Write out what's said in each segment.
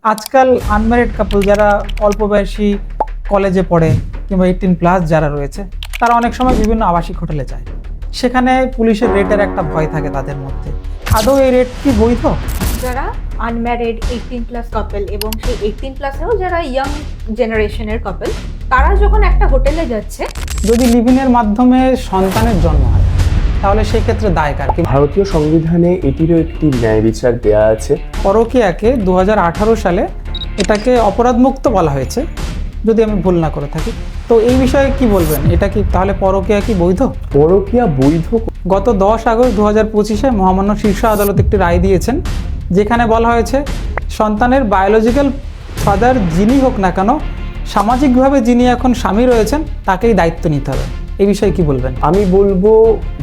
আজকাল আনম্যারিড কাপল যারা অল্প বয়সী কলেজে পড়ে কিংবা 18+ যারা রয়েছে তারা অনেক সময় বিভিন্ন আবাসিক হোটেলে যায়। সেখানে পুলিশের রেটের একটা ভয় থাকে তাদের মধ্যে। আদৌ এই রেট কি বৈধ? যারা আনম্যারিড 18+ কাপল এবং সেই 18+এও যারা ইয়াং জেনারেশনের কাপল, তারা যখন একটা হোটেলে যাচ্ছে, যদি লিভিনের মাধ্যমে সন্তানের জন্ম হয় তাহলে সেক্ষেত্রে দায় কার? ভারতীয় সংবিধানে এটিরও একটি ন্যায় বিচার দেয়া আছে। পরকীয়াকে 2018 সালে এটাকে অপরাধমুক্ত বলা হয়েছে, যদি আমি ভুল না করে থাকি। তো এই বিষয়ে কি বলবেন? এটা কি তাহলে পরকীয়া কি বৈধ? পরকীয়া বৈধ। গত 10 আগস্ট 2025-এ মহামান্য শীর্ষ আদালত একটি রায় দিয়েছেন, যেখানে বলা হয়েছে সন্তানের বায়োলজিক্যাল ফাদার যিনি হোক না কেন, সামাজিকভাবে যিনি এখন স্বামী রয়েছেন তাকেই দায়িত্ব নিতে হবে। এই বিষয়ে কি বলবেন? আমি বলবো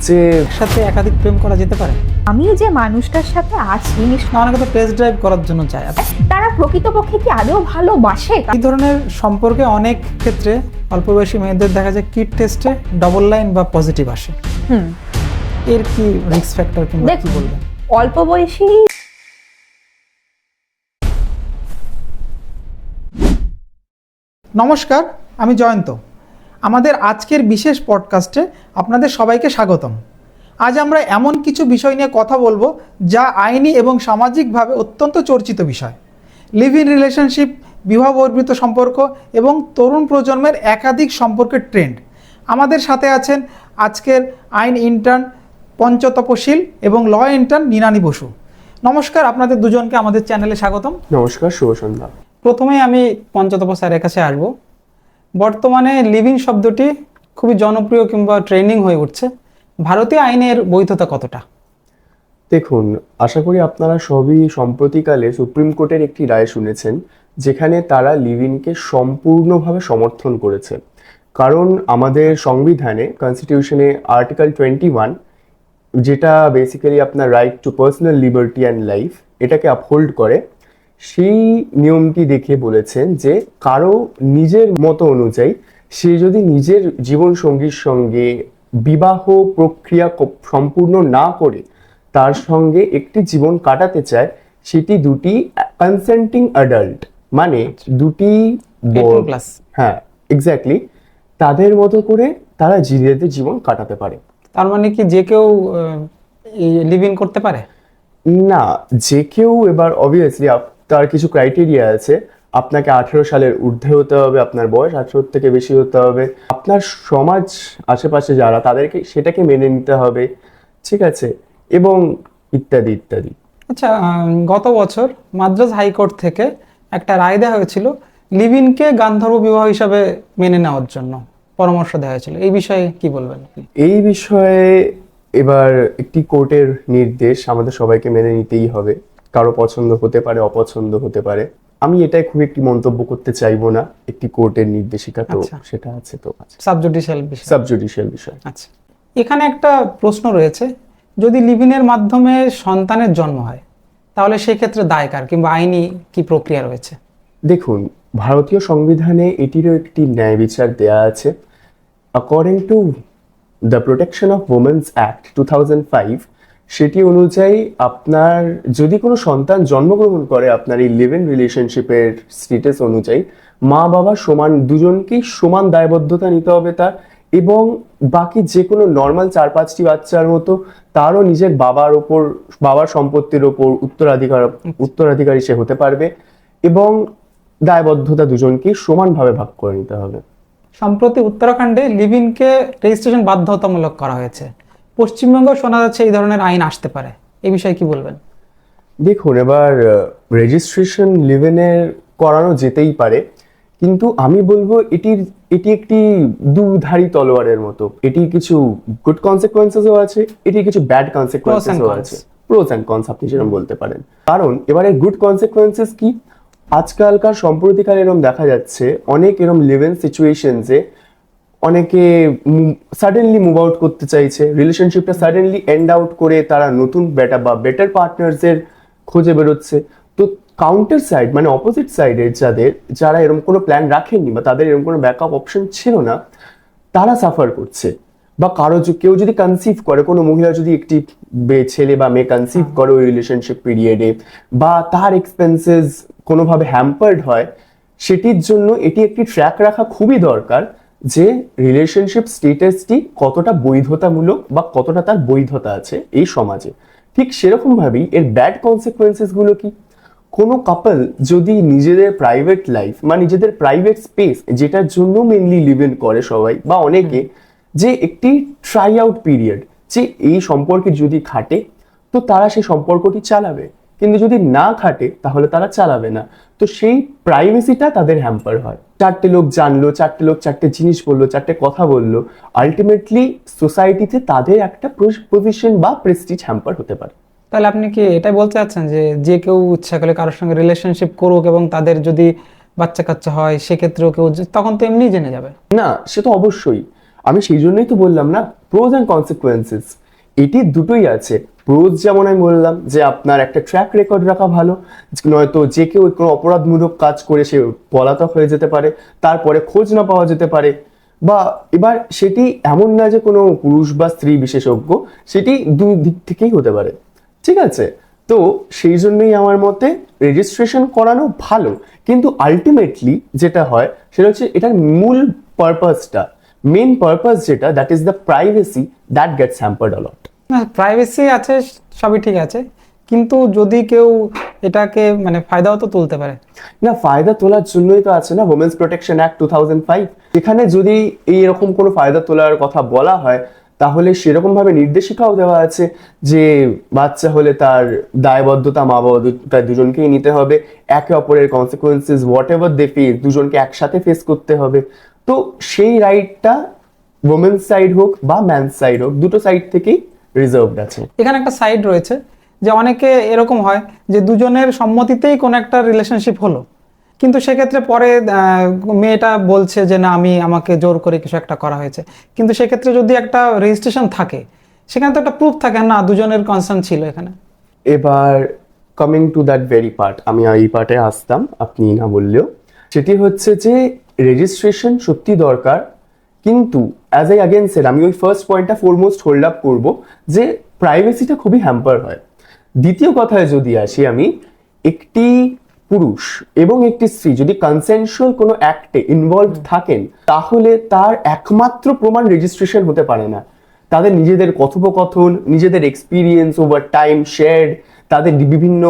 যে সাথে একাধিক প্রেম করা যেতে পারে? আমি যে মানুষটার সাথে আছি, অনেকে তো টেস্ট ড্রাইভ করার জন্য চায়। তারা প্রকৃতপক্ষে কি আদৌ ভালোবাসে? এই ধরনের সম্পর্কে অনেক ক্ষেত্রে অল্প বয়সী মেয়েদের দেখা যায় কিট টেস্টে ডবল লাইন বা পজিটিভ আসে। এর কি রিস্ক ফ্যাক্টর কিংবা কি বলবেন? অল্প বয়সী নমস্কার, আমি জয়ন্ত। আমাদের আজকের বিশেষ পডকাস্টে আপনাদের সবাইকে স্বাগতম। আজ আমরা এমন কিছু বিষয় নিয়ে কথা বলবো যা আইনি এবং সামাজিকভাবে অত্যন্ত চর্চিত বিষয়। লিভ ইন রিলেশনশিপ, বিবাহ বহির্ভূত সম্পর্ক এবং তরুণ প্রজন্মের একাধিক সম্পর্কের ট্রেন্ড। আমাদের সাথে আছেন আজকের আইন ইন্টার্ন পঞ্চতপশীল এবং ল ইন্টার্ন নিনানী বসু। নমস্কার, আপনাদের দুজনকে আমাদের চ্যানেলে স্বাগতম। নমস্কার, শুভ সন্ধ্যা। প্রথমেই আমি পঞ্চতপ স্যারের কাছে আসব। বর্তমানে লিভিং শব্দটি খুবই জনপ্রিয় কিংবা ট্রেন্ডিং হয়ে উঠছে। ভারতীয় আইনের বৈধতা কতটা? দেখুন, আশা করি আপনারা সবই সম্প্রতিকালে সুপ্রিম কোর্টের একটি রায় শুনেছেন, যেখানে তারা লিভ ইনকে সম্পূর্ণভাবে সমর্থন করেছে। কারণ আমাদের সংবিধানে, কনস্টিটিউশনে আর্টিকেল 21, যেটা বেসিক্যালি আপনার right to personal liberty and life, এটাকে আপহোল্ড করে। সেই নিয়মটি দেখে বলেছেন যে কারো নিজের মতো অনুযায়ী সে যদি নিজের জীবন সঙ্গীর সঙ্গে বিবাহ প্রক্রিয়া সম্পূর্ণ না করে তার সঙ্গে একটি জীবন কাটাতে চায়, সেটি দুটি কনসেন্টিং অ্যাডাল্ট, মানে দুটি ক্লাস, হ্যাঁ এক্স্যাক্টলি, তাদের মতো করে তারা নিজেদের জীবন কাটাতে পারে। তার মানে কি যে কেউ লিভ ইন করতে পারে? না, যে কেউ। এবার অবভিয়াসলি তার কিছু ক্রাইটেরিয়া আছে। আপনাকে 18 সালের ঊর্ধ্বে হতে হবে, আপনার বয়স 18 থেকে বেশি হতে হবে, আপনার সমাজ আশেপাশে যারা তাদেরকে সেটাকে মেনে নিতে হবে, ঠিক আছে, এবং ইত্যাদি ইত্যাদি। আচ্ছা, গত বছর মাদ্রাজ হাইকোর্ট থেকে একটা রায় দেওয়া হয়েছিল লিভ ইনকে গান্ধর্ব বিবাহ হিসাবে মেনে নেওয়ার জন্য পরামর্শ দেওয়া হয়েছিল। এই বিষয়ে কি বলবেন? এই বিষয়ে এবার একটি কোর্টের নির্দেশ আমাদের সবাইকে মেনে নিতেই হবে। কারো পছন্দ হতে পারে, অপছন্দ হতে পারে। আমি এটাই খুব একটি মন্তব্য করতে চাইবো না। একটি কোর্টের নির্দেশিকা, তো সেটা আছে, তো আছে, সাবজুডিশিয়াল বিষয়। বিষয়। আচ্ছা, এখানে একটা প্রশ্ন রয়েছে, যদি লিভ ইনের মাধ্যমে সন্তানের জন্ম হয় তাহলে সেক্ষেত্রে দায় কার কিংবা আইনি কি প্রক্রিয়া রয়েছে? দেখুন, ভারতীয় সংবিধানে এটিরও একটি ন্যায় বিচার দেয়া আছে। According to the protection of women's act 2005, সেটি অনুযায়ী আপনার যদি কোনো সন্তান জন্মগ্রহণ করে আপনার এই লিভ ইন রিলেশনশিপের স্ট্যাটাস অনুযায়ী, মা বাবা সমান, দুজনকেই সমান দায়বদ্ধতা নিতে হবে তার, এবং বাকি যে কোনো নর্মাল 4-5টি বাচ্চার মতো তারও নিজের বাবার সম্পত্তির ওপর উত্তরাধিকারী সে হতে পারবে, এবং দায়বদ্ধতা দুজনকেই সমানভাবে ভাগ করে নিতে হবে। সম্প্রতি উত্তরাখণ্ডে লিভ ইনকে রেজিস্ট্রেশন বাধ্যতামূলক করা হয়েছে। পশ্চিমবঙ্গ শোনা যাচ্ছে এই ধরনের আইন আসতে পারে। এই বিষয়ে কি বলবেন? দেখুন, এবার রেজিস্ট্রেশন লিভ ইনের করানো যেতেই পারে, কিন্তু আমি বলবো এটি একটি দুধারী তলোয়ারের মতো। এটি কিছু গুড কনসিকুয়েন্সেসও আছে, এটি কিছু ব্যাড কনসিকুয়েন্সেসও আছে। প্রোস অ্যান্ড কনস আপনি যেরকম বলতে পারেন। কারণ এবারে গুড কনসিকুয়েন্সেস কি, আজকালকার সম্প্রতিকালে এরকম দেখা যাচ্ছে অনেক এরকম লিভ ইন সিচুয়েশনসে অনেকে সাডেনলি মুভ আউট করতে চাইছে, রিলেশনশিপটা সাডেনলি এন্ড আউট করে তারা নতুন বেটার পার্টনার্সের খোঁজে বেরোচ্ছে। তো কাউন্টার সাইড, মানে অপোজিট সাইডের যারা এরকম কোনো প্ল্যান রাখেননি বা তাদের এরকম কোনো ব্যাকআপ অপশন ছিল না, তারা সাফার করছে। বা কেউ যদি কনসিভ করে, কোনো মহিলা যদি একটি ছেলে বা মেয়ে কনসিভ করে ওই রিলেশনশিপ পিরিয়ডে, বা তার এক্সপেন্সেস কোনোভাবে হ্যাম্পার্ড হয়, সেটির জন্য এটি একটি ট্র্যাক রাখা খুবই দরকার যে রিলেশনশিপ স্টেটাসটি কতটা বৈধতামূলক বা কতটা তার বৈধতা আছে এই সমাজে। ঠিক সেরকম ভাবেই এর ব্যাড কনসিকুয়েন্সেস গুলো কি, কোনো কাপল যদি নিজেদের প্রাইভেট লাইফ বা নিজেদের প্রাইভেট স্পেস, যেটার জন্য মেনলি লিভ ইন করে সবাই বা অনেকে, যে একটি ট্রাই আউট পিরিয়ড, যে এই সম্পর্কে যদি খাটে তো তারা সেই সম্পর্কটি চালাবে, কিন্তু যদি না খাটে তাহলে তারা চালাবে না। তো সেই প্রাইভেসিটা তাদের হ্যাম্পার হয়। চারটে লোক জানলো, চারটে লোক চারটে জিনিস বললো, চারটে কথা বললো, আলটিমেটলি সোসাইটিতে তাদের একটা পজিশন বা প্রেস্টিজ হ্যাম্পার হতে পারে। তাহলে আপনি কি এটাই বলতে চাচ্ছেন যে যে কেউ ইচ্ছা করলে কারোর সঙ্গে রিলেশনশিপ করুক এবং তাদের যদি বাচ্চা কাচ্চা হয় সেক্ষেত্রেও কেউ তখন তো এমনি জেনে যাবে? না, সে তো অবশ্যই। আমি সেই জন্যই তো বললাম না, প্রোজ অ্যান্ড কনসিকুয়েন্সেস এটি দুটোই আছে। প্রোজ যেমন আমি বললাম যে আপনার একটা ট্র্যাক রেকর্ড রাখা ভালো, নয়তো যে কেউ কোনো অপরাধমূলক কাজ করে সে পলাতক হয়ে যেতে পারে, তারপরে খোঁজ না পাওয়া যেতে পারে, বা এবার সেটি এমন না যে কোনো পুরুষ বা স্ত্রী বিশেষজ্ঞ, সেটি দুই দিক থেকেই হতে পারে। ঠিক আছে, তো সেই জন্যই আমার মতে রেজিস্ট্রেশন করানো ভালো, কিন্তু আলটিমেটলি যেটা হয় সেটা হচ্ছে এটার মূল পারপাসটা, মেন পারপাস যেটা, that is the privacy, that gets hampered a lot. না, প্রাইভেসি আছে, সবই ঠিক আছে, কিন্তু যদি কেউ এটাকে মানে ফায়দাও তো তুলতে পারে। না, ফায়দা তোলার জন্যই তো আছে না উইমেন্স প্রোটেকশন অ্যাক্ট 2005। এখানে যদি এইরকম কোনো ফায়দা তোলার কথা বলা হয় তাহলে সেরকম ভাবে নির্দেশিকাও দেওয়া আছে যে বাচ্চা হলে তার দায়বদ্ধতা মা বাবা দুজনকেই নিতে হবে, একে অপরের consequences whatever they face দুজনকে একসাথে ফেস করতে হবে। তো সেই রাইটটা ওমেন্স সাইড হোক বা ম্যান সাইড হোক, দুটো সাইড থেকেই রিজার্ভড আছে। এখানে একটা সাইড রয়েছে যে অনেকে এরকম হয় যে দুজনের সম্মতিতেই কোনো একটা রিলেশনশিপ হলো, কিন্তু সেক্ষেত্রে পরে মেয়েটা বলছে যে না আমাকে জোর করে কিছু একটা করা হয়েছে, কিন্তু সেক্ষেত্রে যদি একটা রেজিস্ট্রেশন থাকে সেখানে তো একটা প্রুফ থাকে না দুজনের কনসার্ন ছিল এখানে। এবার coming to that very part, আমি এই পার্টে আসতাম আপনি না বললেও, সেটি হচ্ছে যে রেজিস্ট্রেশন সত্যি দরকার, কিন্তু অ্যাজ আই অ্যাগেন সেড, আমি ওই ফার্স্ট পয়েন্টটা ফোরমোস্ট হোল্ড আপ করবো যে প্রাইভেসিটা খুবই হ্যাম্পার হয়। দ্বিতীয় কথায় যদি আসি আমি, একটি পুরুষ এবং একটি স্ত্রী যদি কনসেনশুয়াল কোনো অ্যাক্টে ইনভলভ থাকেন তাহলে তার একমাত্র প্রমাণ রেজিস্ট্রেশন হতে পারে না। তাদের নিজেদের কথোপকথন, নিজেদের এক্সপিরিয়েন্স ওভার টাইম শেয়ার্ড, তাদের বিভিন্ন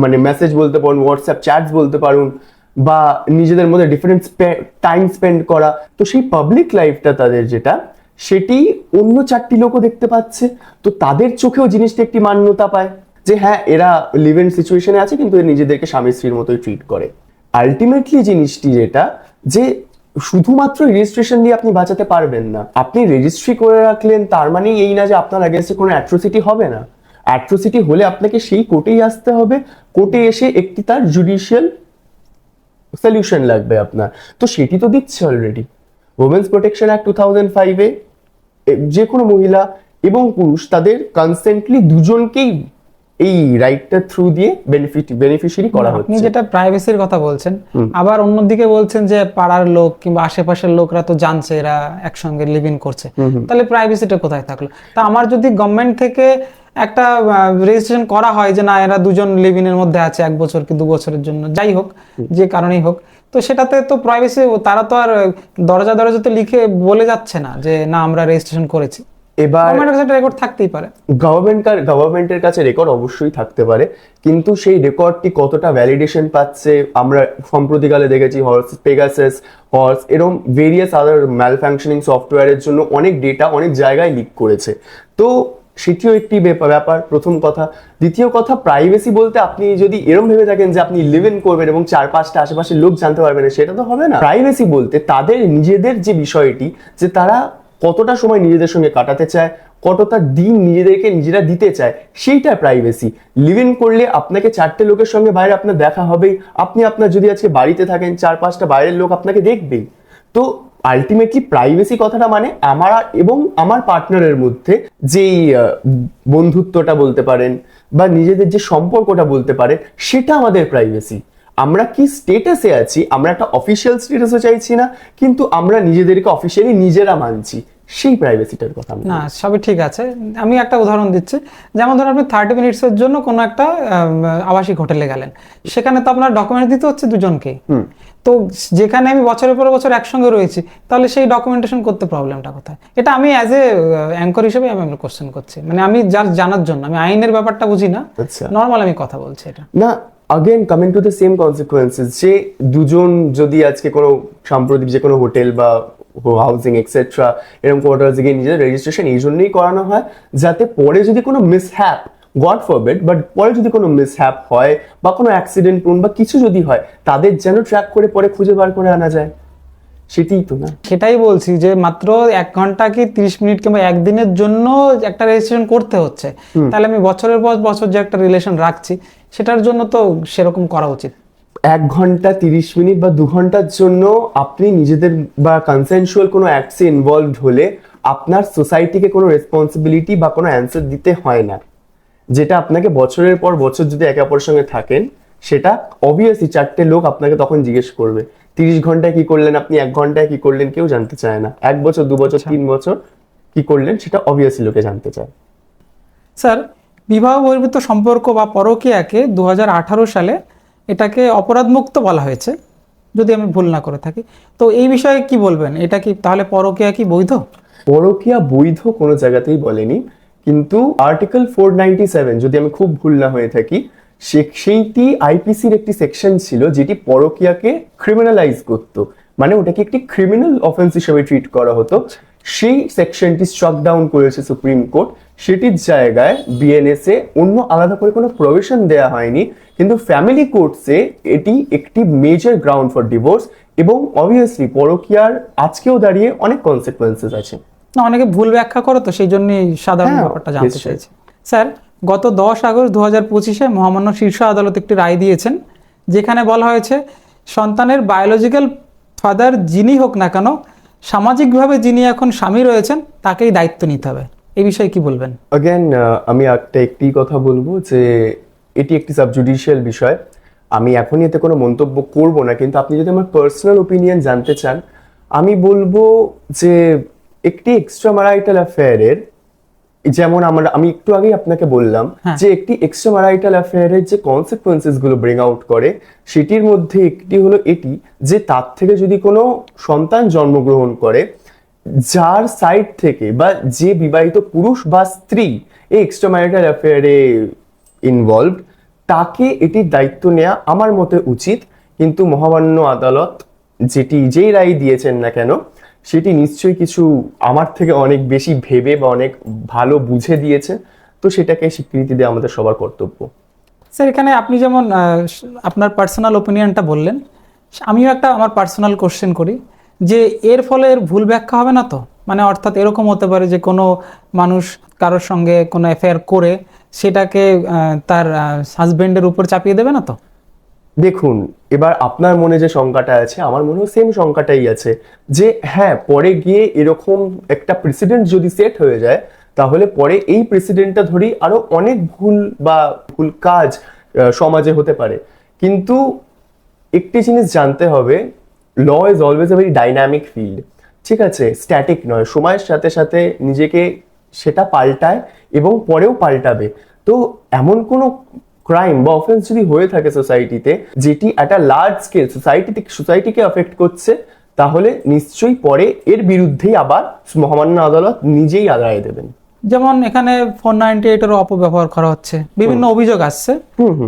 মানে মেসেজ বলতে পারুন, হোয়াটসঅ্যাপ চ্যাটস বলতে পারুন, বা নিজেদের মধ্যে ডিফারেন্ট টাইম স্পেন্ড করা, তো সেই পাবলিক লাইফটা তাদের যেটা, সেটি অন্য চারটি লোকও দেখতে পাচ্ছে, তো তাদের চোখেও জিনিসটা একটি মান্যতা পায় যে হ্যাঁ এরা লিভ ইন সিচুয়েশনে আছে কিন্তু নিজেদেরকে স্বামী স্ত্রীর মতোই ট্রিট করে। আলটিমেটলি জিনিসটি যেটা, যে শুধুমাত্র রেজিস্ট্রেশন দিয়ে আপনি বাঁচাতে পারবেন না। আপনি রেজিস্ট্রি করে রাখলেন তার মানে এই না যে আপনার এগেইনস্টে কোনো অ্যাট্রোসিটি হবে না। অ্যাট্রোসিটি হলে আপনাকে সেই কোর্টেই আসতে হবে, কোর্টে এসে একটি তার জুডিশিয়াল সলিউশন লাগবে আপনার, তো সেটি তো দিচ্ছে অলরেডি ওমেন্স প্রোটেকশন অ্যাক্ট 2005-এ। যে কোনো মহিলা এবং পুরুষ তাদের কনসেন্টলি দুজনকেই এই রাইটটা থ্রু দিয়ে বেনিফিশিয়ারি করা হচ্ছে। আপনি যেটা প্রাইভেসির কথা বলছেন, আবার অন্যদিকে বলছেন যে পাড়ার লোক কিংবা আশেপাশের লোকরা তো জানছে এরা একসঙ্গে লিভ ইন করছে, তাহলে প্রাইভেসিটা কোথায় থাকলো? তা আমার যদি গভর্নমেন্ট থেকে একটা রেজিস্ট্রেশন করা হয় যে না এরা দুজন লিভ ইনের মধ্যে আছে 1 বছর কি 2 বছরের জন্য, যাই হোক যে কারণেই হোক, তো সেটাতে তো প্রাইভেসি, তারা তো আর দরজাতে লিখে বলে যাচ্ছে না যে না আমরা রেজিস্ট্রেশন করেছি। এবার রেকর্ড থাকতেই পারে, গভর্নমেন্টের কাছে রেকর্ড অবশ্যই থাকতে পারে, কিন্তু সেই রেকর্ডটি কতটা ভ্যালিডেশন পাচ্ছে, আমরা সম্প্রতিকালে দেখেছি পেগাসাস, হর্স, এরকম ভেরিয়াস আদার ম্যালফাংশনিং সফটওয়্যারের জন্য অনেক ডেটা অনেক জায়গায় লিক করেছে, তো সেটিও একটি ব্যাপার, প্রথম কথা। দ্বিতীয় কথা, প্রাইভেসি বলতে আপনি যদি এরকম ভেবে থাকেন যে আপনি লিভ ইন করবেন এবং 4-5টা আশেপাশের লোক জানতে পারবেন না, সেটা তো হবে না। প্রাইভেসি বলতে তাদের নিজেদের যে বিষয়টি, যে তারা কতটা সময় নিজেদের সঙ্গে কাটাতে চায়, কতটা দিন নিজেদেরকে নিজেরা দিতে চায়, সেইটা প্রাইভেসি। লিভ ইন করলে আপনাকে 4টে লোকের সঙ্গে বাইরে আপনার দেখা হবেই, আপনি আপনার যদি আজকে বাড়িতে থাকেন 4-5টা বাইরের লোক আপনাকে দেখবেই। তো আলটিমেটলি প্রাইভেসি কথাটা মানে আমার এবং আমার পার্টনারের মধ্যে যেই বন্ধুত্বটা বলতে পারেন বা নিজেদের যে সম্পর্কটা বলতে পারেন, সেটা আমাদের প্রাইভেসি। আমরা কি স্টেটাসে আছি, আমরা একটা অফিসিয়াল স্টেটাসও চাইছি না, কিন্তু আমরা নিজেদেরকে অফিসিয়ালি নিজেরা মানছি, সেই প্রাইভেসিটার কথা আমি না, সবই ঠিক আছে। আমি একটা উদাহরণ দিচ্ছি, যেমন ধরুন আপনি 30 মিনিটসের জন্য কোনো একটা আবাসিক হোটেলে গেলেন, সেখানে তো আপনার ডকুমেন্ট দিতে হচ্ছে দুজনকেই। তো যেখানে আমি বছরের পর বছর একসঙ্গে রয়েছি, তাহলে সেই ডকুমেন্টেশন করতে প্রবলেমটা কোথায়? এটা আমি অ্যাজ এ অ্যাঙ্কর হিসেবে আমি কোশ্চেন করছি, মানে আমি জানার জন্য, আমি আইনের ব্যাপারটা বুঝি না, আচ্ছা। নর্মাল আমি কথা বলছি এটা। না, again coming to the same consequences, যে দুজন যদি আজকে কোনো সাম্প্রতিক যে কোনো হোটেল বা হাউজিং এক্সেট্রা এরকম কোথাও থেকে নিজেদের রেজিস্ট্রেশন এই জন্যই করানো হয় যাতে পরে যদি কোনো মিসহ্যাপ, গড ফরবিড, বাট পরে যদি কোনো মিসহ্যাপ হয় বা কোনো অ্যাক্সিডেন্ট বা কিছু যদি হয়, তাদের যেন ট্র্যাক করে পরে খুঁজে বার করে আনা যায়। সেটাই তো না? সেটাই বলছি যে মাত্র 1 ঘন্টা কি 30 মিনিট কিংবা একদিনের জন্য একটা রেজিস্ট্রেশন করতে হচ্ছে, তাহলে আমি বছরের পর বছর যে একটা রিলেশন রাখছি সেটার জন্য তো সেরকম করা উচিত। 1 ঘন্টা 30 মিনিট বা 2 ঘন্টার জন্য আপনি নিজেদের বা কনসেনসুয়াল কোনো অ্যাক্টসে ইনভলভড হলে আপনার সোসাইটিকে কোনো রেসপন্সিবিলিটি বা কোনো অ্যান্সার দিতে হয় না, যেটা আপনাকে বছরের পর বছর যদি একে অপরের সঙ্গে থাকেন, সেটা অবভিয়াসলি 4টে লোক আপনাকে তখন জিজ্ঞেস করবে 30 ঘন্টায় কি করলেন, আপনি 1 ঘন্টায় কি করলেন, কেউ জানতে চায় না। 1 বছর 2 বছর 3 বছর কি করলেন সেটা অবভিয়াসলি লোকে জানতে চায়। স্যার, বিবাহ বহির্ভূত সম্পর্ক বা পরকীয়াকে 2018 সালে এটাকে অপরাধমুক্ত বলা হয়েছে, যদি আমি ভুল না করে থাকি। তো এই বিষয়ে কি বলবেন? এটা কি তাহলে পরকীয়া কি বৈধ? পরকীয়া বৈধ কোনো জায়গাতেই বলেনি, কিন্তু আর্টিকেল 497 যদি আমি খুব ভুল না হয়ে থাকি, সেইটি আইপিসির একটি সেকশন ছিল যেটি পরকীয়াকে ক্রিমিনালাইজ করতো, মানে ওটাকে একটি ক্রিমিনাল অফেন্স হিসেবে ট্রিট করা হতো। সেই সেকশনটি স্ট্রাক ডাউন করেছে সুপ্রিম কোর্ট। সেটির জায়গায় বিএনএসে অন্য আলাদা করে কোনো প্রভিশন দেওয়া হয়নি, কিন্তু ফ্যামিলি কোর্টসে এটি একটি মেজর গ্রাউন্ড ফর ডিভোর্স, এবং অবভিয়াসলি পরকীয়ার আজকেও দাঁড়িয়ে অনেক কনসিকুয়েন্সেস আছে। না, অনেকে ভুল ব্যাখ্যা করে, তো সেই জন্যই সাধারণ হ্যাঁ, ব্যাপারটা জানতে নিশ্চয়ই। চাইছি। স্যার, গত 10 আগস্ট 2025-এ মহামান্য শীর্ষ আদালত একটি রায় দিয়েছেন, যেখানে বলা হয়েছে সন্তানের বায়োলজিক্যাল ফাদার যিনি হোক না কেন, সামাজিকভাবে যিনি এখন স্বামী রয়েছেন তাকেই দায়িত্ব নিতে হবে। এই বিষয়ে কি বলবেন? অ্যাগেন আমি একটি কথা বলবো যে এটি একটি সাবজুডিশিয়াল বিষয়, আমি এখনই এতে কোনো মন্তব্য করব না, কিন্তু আপনি যদি আমার পার্সোনাল ওপিনিয়ন জানতে চান, আমি বলবো যে একটি এক্সট্রা ম্যারিটাল অ্যাফেয়ারের, যেমন আমি একটু আগেই আপনাকে বললাম যে একটি এক্সট্রা ম্যারিটাল অ্যাফেয়ারের যে কনসিকুয়েন্সেস গুলো ব্রিং আউট করে, সেটির মধ্যে একটি হলো এটি যে তার থেকে যদি কোনো সন্তান জন্মগ্রহণ করে, যার সাইড থেকে বা যে বিবাহিত পুরুষ বা স্ত্রী এই এক্সট্রা ম্যারিটাল অ্যাফেয়ারে ইনভলভড, তাকে এটির দায়িত্ব নেওয়া আমার মতে উচিত। কিন্তু মহামান্য আদালত যেই রায় দিয়েছেন না কেন, সেটি নিশ্চয়ই কিছু আমার থেকে অনেক বেশি ভেবে বা অনেক ভালো বুঝে দিয়েছে, তো সেটাকে স্বীকৃতি দেওয়া আমাদের সবার কর্তব্য। স্যার, এখানে আপনি যেমন আপনার পার্সোনাল ওপিনিয়নটা বললেন, আমিও একটা আমার পার্সোনাল কোশ্চেন করি যে এর ফলে এর ভুল ব্যাখ্যা হবে না তো? মানে অর্থাৎ এরকম হতে পারে যে কোনো মানুষ কারোর সঙ্গে কোনো অ্যাফেয়ার করে সেটাকে তার হাজবেন্ডের উপর চাপিয়ে দেবে না তো? দেখুন, এবার আপনার মনে যে শঙ্কাটা আছে, আমার মনেও সেম শঙ্কাটাই আছে যে হ্যাঁ, পরে গিয়ে এরকম একটা প্রেসিডেন্ট যদি সেট হয়ে যায়, তাহলে পরে এই প্রেসিডেন্টটা ধরেই আরো অনেক ভুল কাজ সমাজে হতে পারে। কিন্তু একটি জিনিস জানতে হবে, law is always a very dynamic field, ঠিক আছে? স্ট্যাটিক নয়, সময়ের সাথে সাথে নিজেকে সেটা পাল্টায় এবং পরেও পাল্টাবে। তো এমন ক্রাইম বা অফেন্স যদি হয়ে থাকে সোসাইটিতে, যেটি একটা লার্জ স্কেল সোসাইটিকে এফেক্ট করছে, তাহলে নিশ্চয়ই পরে এর বিরুদ্ধেই আবার মহামান্য আদালত নিজেই রায় দেবেন। যেমন এখানে 498-এরও অপব্যবহার করা হচ্ছে, বিভিন্ন অভিযোগ আসছে,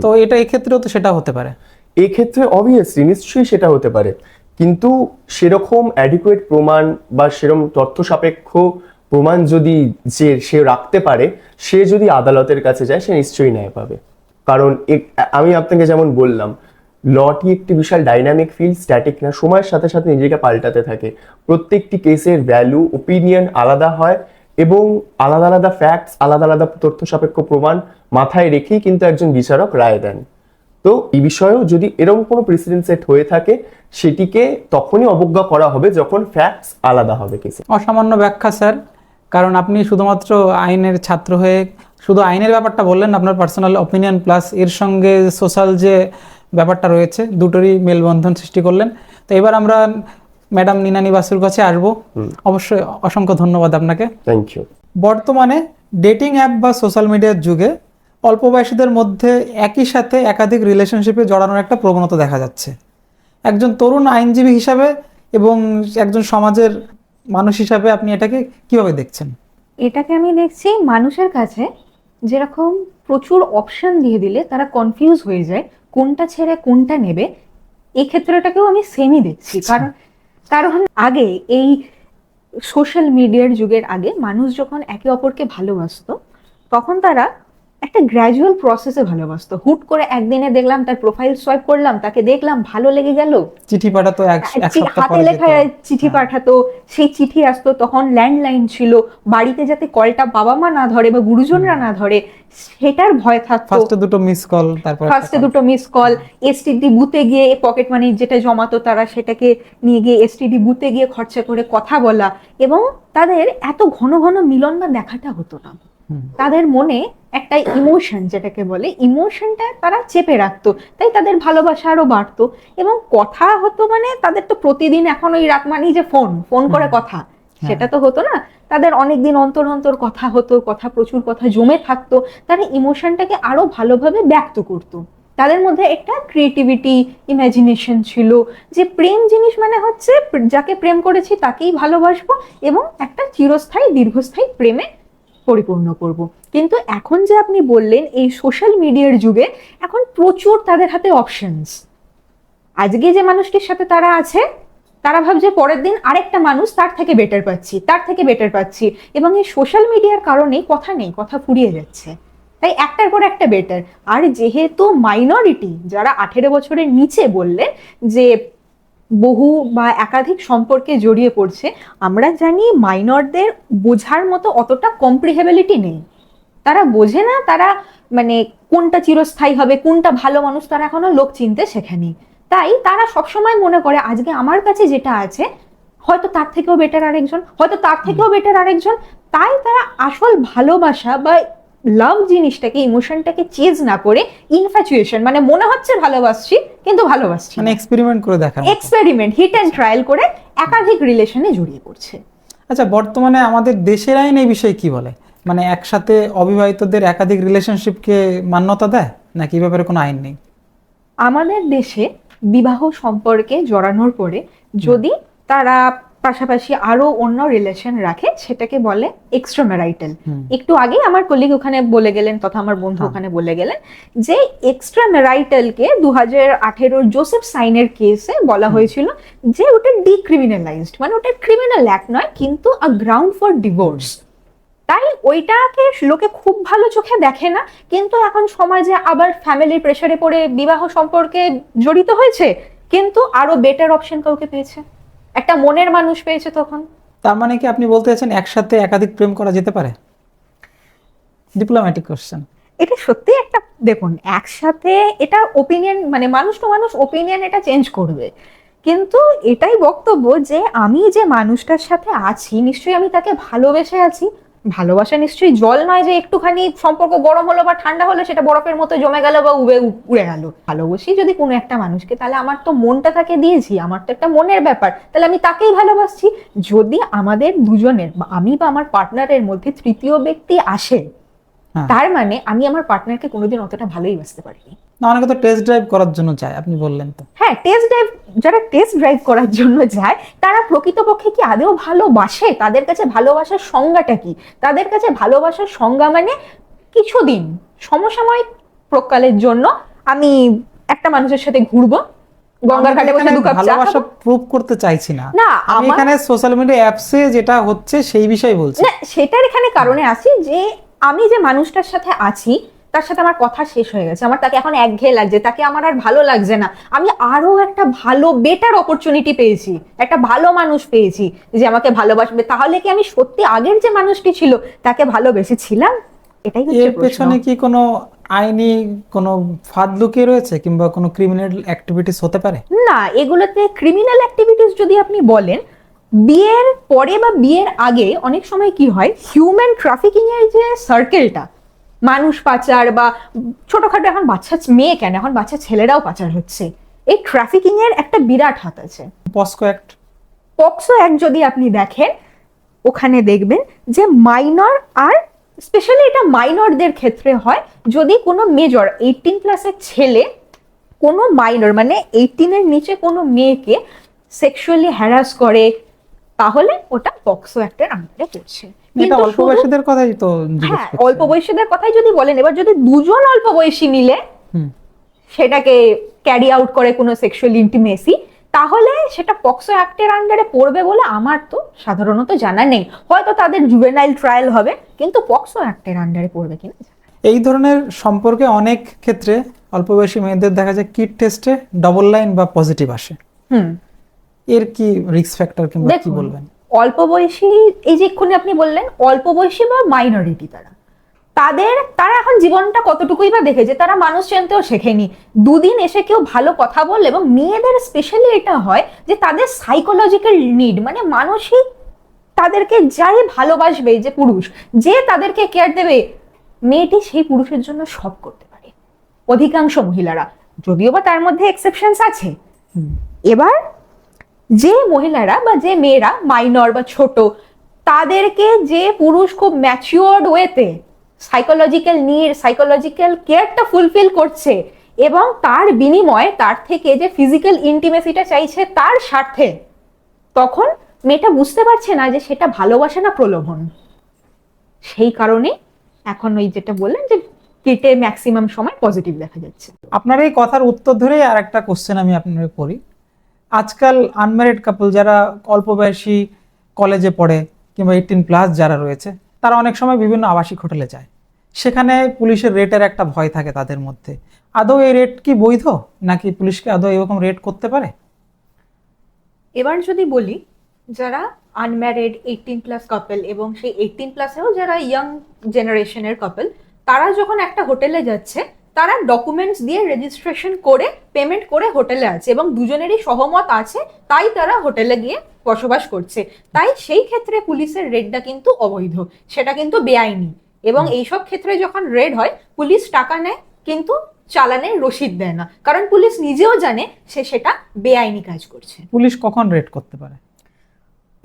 তো এটা এই ক্ষেত্রেও তো সেটা হতে পারে। এই ক্ষেত্রে অবভিয়াসলি নিশ্চয়ই সেটা হতে পারে, কিন্তু সেরকম অ্যাডিকুয়েট প্রমাণ বা সেরকম তথ্য সাপেক্ষ প্রমাণ যদি সে রাখতে পারে, সে যদি আদালতের কাছে যায়, সে নিশ্চয়ই ন্যায় পাবে। কারণ আমি আপনাকে যেমন বললাম, লটি একটি বিশাল ডাইনামিক ফিল্ড, স্ট্যাটিক না, সময়ের সাথে সাথে নিজেকে পাল্টাতে থাকে। প্রত্যেকটি কেসের ভ্যালু, ওপিনিয়ন আলাদা হয়, এবং আলাদা আলাদা ফ্যাক্টস, আলাদা আলাদা তথ্য সাপেক্ষ প্রমাণ মাথায় রেখেই কিন্তু একজন বিচারক রায় দেন। তো এই বিষয়েও যদি এরকম কোনো প্রেসিডেন্ট সেট হয়ে থাকে, সেটিকে তখনই অবজ্ঞা করা হবে যখন ফ্যাক্টস আলাদা হবে কেসে। অসামান্য ব্যাখ্যা স্যার, কারণ আপনি শুধুমাত্র আইনের ছাত্র হয়ে শুধু আইনের ব্যাপারটা বললেন, আপনার পার্সোনাল ওপিনিয়ন প্লাস এর সঙ্গে সোশ্যাল যে ব্যাপারটা রয়েছে, দুটোরই মেলবন্ধন সৃষ্টি করলেন। তো এবার আমরা ম্যাডাম নিনানি বাসুর কাছে আসবো। অবশ্যই অসংখ্য ধন্যবাদ আপনাকে। Thank you. বর্তমানে ডেটিং অ্যাপ বা সোশ্যাল মিডিয়ার যুগে অল্প বয়সীদের মধ্যে একই সাথে একাধিক রিলেশনশিপে জড়ানোর একটা প্রবণতা দেখা যাচ্ছে। একজন তরুণ আইনজীবী হিসাবে এবং একজন সমাজের মানুষ হিসাবে আপনি এটাকে কিভাবে দেখছেন? এটাকে আমি দেখছি মানুষের কাছে যেরকম প্রচুর অপশন দিয়ে দিলে তারা কনফিউজ হয়ে যায় কোনটা ছেড়ে কোনটা নেবে, এই ক্ষেত্রটাকেও আমি সেমই দেখছি। কারণ আগে এই সোশ্যাল মিডিয়ার যুগের আগে মানুষ যখন একে অপরকে ভালোবাসতো তখন তারা একটা গ্র্যাজুয়াল প্রসেসে ভালোবাসতো। হুট করে একদিনে দেখলাম তার প্রোফাইল সোয়াইপ করলাম, তাকে দেখলাম, ভালো লেগে গেল, চিঠি পাঠাতো এক সপ্তাহ হাতে পরে লেখা যেত। চিঠি পাঠাতো, সেই চিঠি আসতো, তখন ল্যান্ডলাইন ছিল, বাড়িতে যাতে কলটা বাবা মা না ধরে বা গুরুজনরা না ধরে সেটার ভয় থাকতো। ফার্স্টে দুটো মিস কল, তারপর ফার্স্টে দুটো মিস কল, এসটিডি বুথে গিয়ে পকেট মানি যেটা জমাতো তারা সেটাকে নিয়ে গিয়ে এসটিডি বুথে গিয়ে খরচা করে কথা বলা, এবং তাদের এত ঘন ঘন মিলন বা দেখাটা হতো না। তাদের মনে একটা ইমোশন যেটাকে বলে, ইমোশনটা তারা চেপে রাখতো, তাই তাদের ভালোবাসা আরো বাড়তো এবং কথা হতো। মানে তাদের তো প্রতিদিন এখন ওই রাত মানেই যে ফোন করে কথা, সেটা তো হতো না। তাদের অনেকদিন অন্তর অন্তর কথা হতো, প্রচুর কথা জমে থাকতো, তারা ইমোশনটাকে আরো ভালোভাবে ব্যক্ত করতো। তাদের মধ্যে একটা ক্রিয়েটিভিটি, ইমাজিনেশন ছিল যে প্রেম জিনিস মানে হচ্ছে যাকে প্রেম করেছি তাকেই ভালোবাসবো এবং একটা চিরস্থায়ী দীর্ঘস্থায়ী প্রেমে পরিপূর্ণ করব। কিন্তু এখন যে আপনি বললেন এই সোশ্যাল মিডিয়ার যুগে এখন প্রচুর তাদের হাতে অপশনস। আজকে যে মানুষটির সাথে তারা আছে তারা ভাবছে পরের দিন আরেকটা মানুষ তার থেকে বেটার পাচ্ছি, এবং এই সোশ্যাল মিডিয়ার কারণে কথা নেই, কথা ফুরিয়ে যাচ্ছে, তাই একটার পর একটা বেটার। আর যেহেতু মাইনরিটি যারা 18 বছরের নিচে বললেন যে বহু বা একাধিক সম্পর্কে জড়িয়ে পড়ছে, আমরা জানি মাইনরদের বোঝার মতো অতটা কম্প্রিহেবিলিটি নেই, তারা বোঝে না, তারা মানে কোনটা চিরস্থায়ী হবে, কোনটা ভালো মানুষ তারা এখনো লোক চিনতে শেখেনি। তাই তারা সবসময় মনে করে আজকে আমার কাছে যেটা আছে হয়তো তার থেকেও বেটার আরেকজন, তাই তারা আসল ভালোবাসা বা লাভ জিনিসটাকে, ইমোশনটাকে চেজ না করে ইনফ্যাচুয়েশন, মানে মনে হচ্ছে ভালোবাসছি কিন্তু ভালোবাসছি মানে এক্সপেরিমেন্ট করে দেখা, এক্সপেরিমেন্ট, হিট অ্যান্ড ট্রায়াল করে একাধিক রিলেশনে জড়িয়ে পড়ছে। আচ্ছা, বর্তমানে আমাদের দেশের আইন এই বিষয়ে কি বলে? মানে একসাথে অবিবাহিতদের একাধিক রিলেশনশিপকে মান্যতা দেয় নাকি এই ব্যাপারে কোনো আইন নেই? আমাদের দেশে বিবাহ সম্পর্কে জড়ানোর পরে যদি তারা পাশাপাশি আরো অন্য রিলেশন রাখে সেটাকে বলে এক্সট্রা ম্যারাইটাল। একটু আগে আমার কলিগ ওখানে বলে গেলেন, তথা আমার বন্ধু ওখানে বলে গেলেন যে এক্সট্রা ম্যারাইটালকে 2018 জোসেফ সাইনের কেসে বলা হয়েছিল যে ওটা ডিক্রিমিনালাইজড, মানে ওটা ক্রিমিনাল অ্যাক্ট নয় কিন্তু আ গ্রাউন্ড ফর ডিভোর্স। তাই ওইটাকে লোকে খুব ভালো চোখে দেখে না, কিন্তু এখন সমাজে আবার ফ্যামিলির প্রেসারে পড়ে বিবাহ সম্পর্কে জড়িত হয়েছে, কিন্তু আরো বেটার অপশন কাউকে পেয়েছে, একটা মনের মানুষ পেয়েছে। তখন তার মানে কি আপনি বলতে চাচ্ছেন একসাথে একাধিক প্রেম করা যেতে পারে? Diplomatic question. এটা সত্যি একটা, দেখুন একসাথে এটা ওপিনিয়ন, মানে মানুষ তো মানুষ ওপিনিয়ন এটা চেঞ্জ করবে, কিন্তু এটাই বক্তব্য যে আমি যে মানুষটার সাথে আছি নিশ্চয়ই আমি তাকে ভালোবেসে আছি। ভালোবাসা নিশ্চয়ই জল নয় যে একটুখানি সম্পর্ক গরম হলো বা ঠান্ডা হলো সেটা বরফের মতো জমে গেল বা উড়ে গেল। ভালোবাসি যদি কোনো একটা মানুষকে, তাহলে আমার তো মনটা তাকে দিয়েছি, আমার তো একটা মনের ব্যাপার, তাহলে আমি তাকেই ভালোবাসছি। যদি আমাদের দুজনের বা আমি বা আমার পার্টনারের মধ্যে তৃতীয় ব্যক্তি আসে, তার মানে আমি আমার পার্টনারকে কোনোদিন অতটা ভালোই বাসতে পারিনি। না, অনেকে তো টেস্ট ড্রাইভ করার জন্য যায়, আপনি বললেন তো। হ্যাঁ, যারা টেস্ট ড্রাইভ করার জন্য যায় তারা প্রকৃতপক্ষে কি আদৌ ভালোবাসে? তাদের কাছে ভালোবাসার সংজ্ঞাটা কি? তাদের কাছে ভালোবাসার সংজ্ঞা মানে কিছুদিন সমসাময়িক প্রকালের জন্য আমি একটা মানুষের সাথে ঘুরবো, গঙ্গার ঘাটে বসে দু কাপ চা ভালোবাসা খাবো। প্রুভ করতে চাইছি না, না, আমি এখানে সোশ্যাল মিডিয়া অ্যাপসে যেটা হচ্ছে সেই বিষয় বলছি। না, সেটার এখানে কারণে আসি যে আমি যে মানুষটার সাথে আছি তার সাথে আমার কথা শেষ হয়ে গেছে, আমার তাকে এখন একঘেয়ে লাগছে, তাকে আমার আর ভালো লাগছে না, আমি আরো একটা ভালো বেটার অপরচুনিটি পেয়েছি, একটা ভালো মানুষ পেয়েছি যে আমাকে ভালোবাসবে। তাহলে কি আমি সত্যি আগের যে মানুষটি ছিল তাকে ভালোবেসেছিলাম? এটাই হচ্ছে এর পেছনে কি কোনো আইনি কোনো ফাঁদ লুকিয়ে রয়েছে কিংবা কোনো ক্রিমিনাল অ্যাক্টিভিটিস হতে পারে? না, এগুলোতে ক্রিমিনাল অ্যাক্টিভিটিস যদি আপনি বলেন, বিয়ের পরে বা বিয়ের আগে অনেক সময় কি হয়, হিউম্যান ট্রাফিকিং এর যে সার্কেলটা, মানুষ পাচার বা ছোটখাটো, এখন বাচ্চা মেয়ে কেন, এখন বাচ্চা ছেলেরাও পাচার হচ্ছে, এই ট্রাফিকিং এর একটা বিরাট হাত আছে। পস্কো অ্যাক্ট পক্সো অ্যাক্ট যদি আপনি দেখেন, ওখানে দেখবেন যে মাইনর, আর স্পেশালি এটা মাইনরদের ক্ষেত্রে হয়, যদি কোনো মেজর 18+ ছেলে কোনো মাইনর মানে 18 নিচে কোনো মেয়েকে সেক্সুয়ালি হ্যারাস করে, তাহলে ওটা পক্সো অ্যাক্টের আন্ডারে পড়ছে। এটা কিন্তু অল্প বয়সীদের কথাই তো জিজ্ঞেস হ্যাঁ, করছি। অল্প বয়সীদের কথাই যদি বলেন, এবার যদি দুজন অল্প বয়সী মিলে হুম। সেটাকে ক্যারি আউট করে কোনো সেক্সুয়াল ইন্টিমেসি, তাহলে সেটা পক্সো অ্যাক্টের আন্ডারে পড়বে বলে আমার তো সাধারণত জানা নেই। হয়তো তাদের জুভেনাইল ট্রায়াল হবে, কিন্তু পক্সো অ্যাক্টের আন্ডারে পড়বে কিনা জানা নেই। এই ধরনের সম্পর্কে অনেক ক্ষেত্রে অল্প বয়সী মেয়েদের দেখা যায় কিট টেস্টে ডবল লাইন বা পজিটিভ আসে। হুম, এর কি রিস্ক ফ্যাক্টর কিংবা কি দেখুন, বলবেন? অল্প বয়সী, এই যে এক্ষুনি আপনি বললেন অল্প বয়সী বা মাইনরিটি, তারা এখন জীবনটা কতটুকুই বা দেখেছে, তারা মানুষ চিনতেও শেখেনি। দুদিন এসে কেউ ভালো কথা বললে, এবং মেয়েদের স্পেশালি এটা হয় যে তাদের সাইকোলজিক্যাল নিড, মানে মানসিক, তাদেরকে যাই ভালোবাসবে, যে পুরুষ যে তাদেরকে কেয়ার দেবে, মেয়েটি সেই পুরুষের জন্য সব করতে পারে, অধিকাংশ মহিলারা, যদিও বা তার মধ্যে এক্সেপশনস আছে। এবার যে মহিলারা বা যে মেয়েরা মাইনর বা ছোট, তাদেরকে যে পুরুষ খুব ম্যাচিওরড ওয়েতে সাইকোলজিক্যাল নিড, সাইকোলজিক্যাল কেয়ারটা ফুলফিল করছে, এবং তার বিনিময়ে তার থেকে যে ফিজিক্যাল ইন্টিমেসিটা চাইছে তার স্বার্থে, তখন মেয়েটা বুঝতে পারছে না যে সেটা ভালোবাসা না প্রলোভন। সেই কারণে এখন ওই যেটা বললেন যে কিটে ম্যাক্সিমাম সময় পজিটিভ দেখা যাচ্ছে। আপনার এই কথার উত্তর ধরেই আর একটা কোশ্চেন আমি আপনাকে করি। আজকাল আনম্যারিড কাপল যারা অল্প বয়সী কলেজে পড়ে কিংবা 18+ যারা রয়েছে, তারা অনেক সময় বিভিন্ন আবাসিক হোটেলে যায়। সেখানে পুলিশের রেটের একটা ভয় থাকে তাদের মধ্যে। আদৌ এই রেট কি বৈধ, নাকি পুলিশকে আদৌ এরকম রেট করতে পারে? এবার যদি বলি, যারা আনম্যারিড 18+ কাপল, এবং সেই 18+এও যারা ইয়াং জেনারেশনের কাপল, তারা যখন একটা হোটেলে যাচ্ছে, তারা ডকুমেন্টস দিয়ে রেজিস্ট্রেশন করে পেমেন্ট করে হোটেলে আছে, এবং দুজনেরই সহমত আছে, তাই তারা হোটেলে গিয়ে বসবাস করছে। তাই সেই ক্ষেত্রে পুলিশের রেডটা কিন্তু অবৈধ, সেটা কিন্তু বেআইনি। এবং এইসব ক্ষেত্রে যখন রেড হয়, পুলিশ টাকা নেয় কিন্তু চালানের রসিদ দেয় না, কারণ পুলিশ নিজেও জানে সে সেটা বেআইনি কাজ করছে। পুলিশ কখন রেড করতে পারে?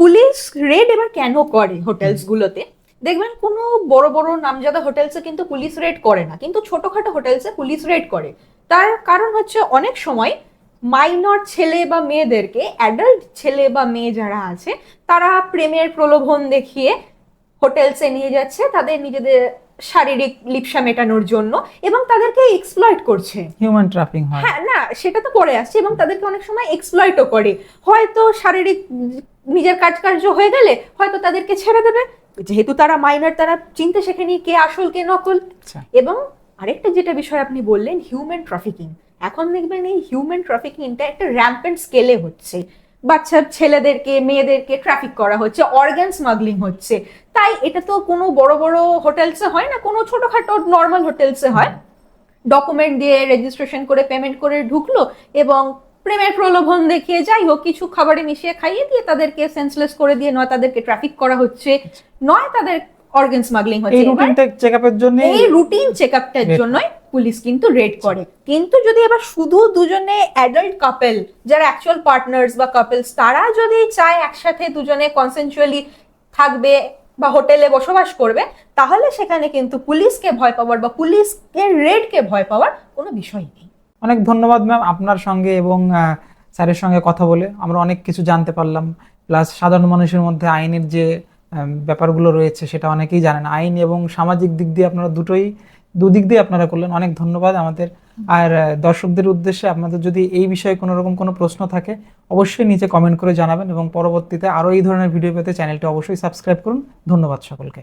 পুলিশ রেড এবার কেন করে হোটেলস গুলোতে, দেখবেন কোনো বড় বড় নামজাদা হোটেলসে কিন্তু পুলিশ রেড করে না, কিন্তু ছোটখাটো হোটেলসে পুলিশ রেড করে। তার কারণ হচ্ছে অনেক সময় মাইনর ছেলে বা মেয়েদেরকে, অ্যাডাল্ট ছেলে বা মেয়ে যারা আছে, তারা প্রেমের প্রলোভন দেখিয়ে হোটেলসে নিয়ে যাচ্ছে তাদের নিজেদের শারীরিক লিপ্সা মেটানোর জন্য, এবং তাদেরকে এক্সপ্লয়েট করছে। হিউম্যান ট্রাফিং হয়। হ্যাঁ, না সেটা তো পরে আসছে, এবং তাদেরকে অনেক সময় এক্সপ্লয়েটও করে। হয়তো শারীরিক নিজের কাজকার্য হয়ে গেলে হয়তো তাদেরকে ছেড়ে দেবে, যেহেতু তারা মাইনর, তারা চিনতে শেখেনি কে আসল কে নকল। আচ্ছা। এবং আরেকটা যেটা বিষয় আপনি বললেন, হিউম্যান ট্রাফিকিং, এখন দেখবেন এই হিউম্যান ট্রাফিকিংটা একটা র্যাম্পেন্ট স্কেলে হচ্ছে। বাচ্চা ছেলেদেরকে মেয়েদেরকে ট্রাফিক করা হচ্ছে, অর্গান স্মাগলিং হচ্ছে। তাই এটা তো কোনো বড় বড় হোটেলসে হয় না, কোনো ছোটখাটো নর্মাল হোটেলসে হয়। ডকুমেন্ট দিয়ে রেজিস্ট্রেশন করে পেমেন্ট করে ঢুকলো, এবং প্রেমের প্রলোভন দেখিয়ে যাই হোক কিছু খাবারে মিশিয়ে খাইয়ে দিয়ে তাদেরকে সেন্সলেস করে দিয়ে নয় তাদেরকে ট্রাফিক করা হচ্ছে, নয় তাদের অর্গান স্মাগলিং এই হচ্ছে। রুটিন চেকআপের জন্য, এই রুটিন চেকআপটার জন্যই পুলিশ কিন্তু রেড করে। কিন্তু যদি এবার শুধু দুজনে অ্যাডাল্ট কাপল, যারা অ্যাকচুয়াল পার্টনার্স বা কাপলস, তারা যদি চায় একসাথে দুজনে কনসেনচুয়ালি থাকবে বা হোটেলে বসবাস করবে, তাহলে সেখানে কিন্তু পুলিশকে ভয় পাওয়ার বা পুলিশকে রেডকে ভয় পাওয়ার কোনো বিষয় নেই। অনেক ধন্যবাদ ম্যাম, আপনার সঙ্গে এবং স্যারের সঙ্গে কথা বলে আমরা অনেক কিছু জানতে পারলাম। প্লাস সাধারণ মানুষের মধ্যে আইনের যে ব্যাপারগুলো রয়েছে সেটা অনেকেই জানেন। আইন এবং সামাজিক দিক দিয়ে আপনারা দুদিক দিয়ে আপনারা করলেন, অনেক ধন্যবাদ আমাদের। আর দর্শকদের উদ্দেশ্যে, আপনাদের যদি এই বিষয়ে কোনো রকম কোনো প্রশ্ন থাকে অবশ্যই নিচে কমেন্ট করে জানাবেন, এবং পরবর্তীতে আরও এই ধরনের ভিডিও পেতে চ্যানেলটি অবশ্যই সাবস্ক্রাইব করুন। ধন্যবাদ সকলকে।